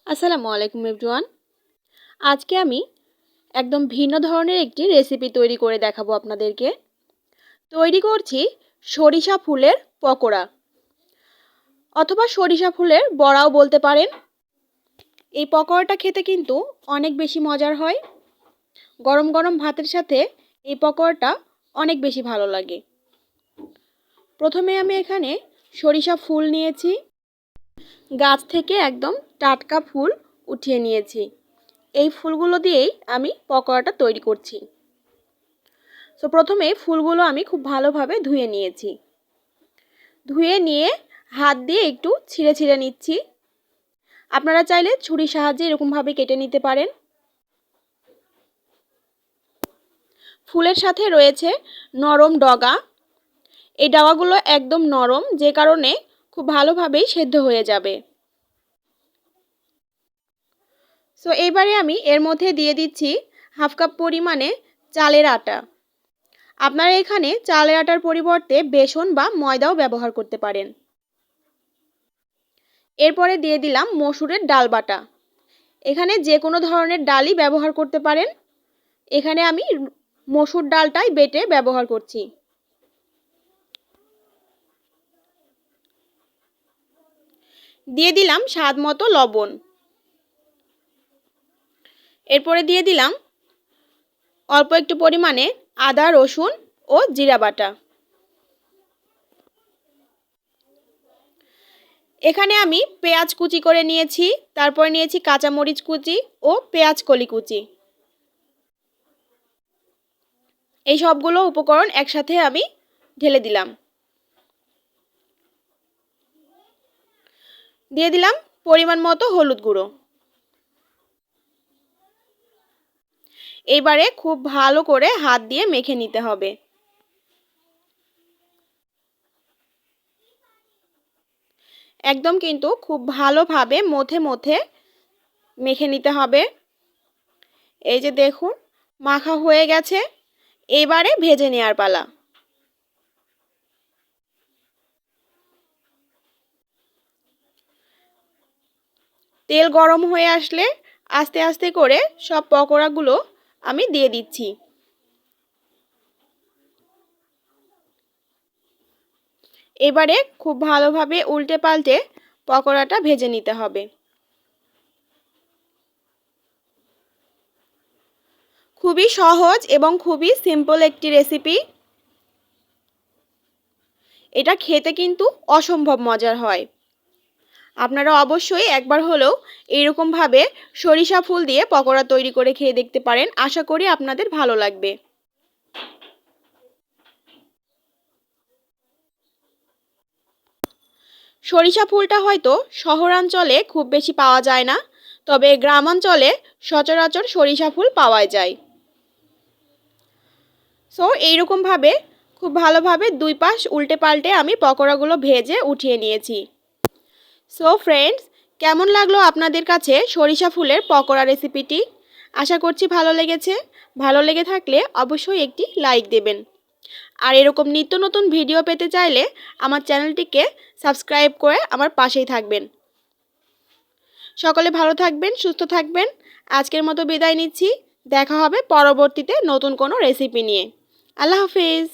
আসসালামু আলাইকুম এভরিওয়ান। আজকে আমি একদম ভিন্ন ধরনের একটি রেসিপি তৈরি করে দেখাবো আপনাদেরকে। তৈরি করছি সরিষা ফুলের পকোড়া অথবা সরিষা ফুলের বড়াও বলতে পারেন। এই পকোড়াটা খেতে কিন্তু অনেক বেশি মজার হয়। গরম গরম ভাতের সাথে এই পকোড়াটা অনেক বেশি ভালো লাগে। প্রথমে আমি এখানে সরিষা ফুল নিয়েছি, গাছ থেকে একদম টাটকা ফুল উঠিয়ে নিয়েছি। এই ফুলগুলো দিয়েই আমি পকোড়াটা তৈরি করছি। সো প্রথমে ফুলগুলো আমি খুব ভালোভাবে ধুয়ে নিয়েছি। ধুয়ে নিয়ে হাত দিয়ে একটু ছিঁড়ে ছিঁড়ে নিচ্ছি। আপনারা চাইলে ছুরির সাহায্যে এরকমভাবে কেটে নিতে পারেন। ফুলের সাথে রয়েছে নরম ডগা। এই ডগাগুলো একদম নরম, যে কারণে খুব ভালোভাবেই সেদ্ধ হয়ে যাবে। সো এইবারে আমি এর মধ্যে দিয়ে দিচ্ছি হাফ কাপ পরিমাণে চালের আটা। আপনারা এখানে চালের আটার পরিবর্তে বেসন বা ময়দাও ব্যবহার করতে পারেন। এরপরে দিয়ে দিলাম মসুরের ডাল বাটা। এখানে যে কোনো ধরনের ডালই ব্যবহার করতে পারেন। এখানে আমি মসুর ডালটাই বেটে ব্যবহার করছি। দিয়ে দিলাম স্বাদ মতো লবণ। এরপরে দিয়ে দিলাম অল্প একটু পরিমাণে আদা, রসুন ও জিরা বাটা। এখানে আমি পেঁয়াজ কুচি করে নিয়েছি, তারপর নিয়েছি কাঁচামরিচ কুচি ও পেঁয়াজ কলি কুচি। এই সবগুলো উপকরণ একসাথে আমি ঢেলে দিলাম। দিয়ে দিলাম পরিমাণ মতো হলুদ গুঁড়ো। এবারে খুব ভালো করে হাত দিয়ে মেখে নিতে হবে। একদম কিন্তু খুব ভালোভাবে মথে মথে মেখে নিতে হবে। এই যে দেখুন, মাখা হয়ে গেছে। এবারে ভেজে নেওয়ার পালা। তেল গরম হয়ে আসলে আস্তে আস্তে করে সব পকোড়াগুলো আমি দিয়ে দিচ্ছি। এবারে খুব ভালোভাবে উল্টে পাল্টে পকোড়াটা ভেজে নিতে হবে। খুবই সহজ এবং খুবই সিম্পল একটি রেসিপি। এটা খেতে কিন্তু অসম্ভব মজার হয়। আপনারা অবশ্যই একবার হলেও এইরকমভাবে সরিষা ফুল দিয়ে পকোড়া তৈরি করে খেয়ে দেখতে পারেন। আশা করি আপনাদের ভালো লাগবে। সরিষা ফুলটা হয়তো শহরাঞ্চলে খুব বেশি পাওয়া যায় না, তবে গ্রামাঞ্চলে সচরাচর সরিষা ফুল পাওয়া যায়। সো এইরকমভাবে খুব ভালোভাবে দুই পাশ উল্টে পাল্টে আমি পকোড়াগুলো ভেজে উঠিয়ে নিয়েছি। সো ফ্রেন্ডস, কেমন লাগলো আপনাদের কাছে সরিষা ফুলের পকোড়া রেসিপিটি? আশা করছি ভালো লেগেছে। ভালো লেগে থাকলে অবশ্যই একটি লাইক দেবেন। আর এরকম নিত্য নতুন ভিডিও পেতে চাইলে আমার চ্যানেলটিকে সাবস্ক্রাইব করে আমার পাশেই থাকবেন। সকলে ভালো থাকবেন, সুস্থ থাকবেন। আজকের মতো বিদায় নিচ্ছি। দেখা হবে পরবর্তীতে নতুন কোনো রেসিপি নিয়ে। আল্লাহ হাফিজ।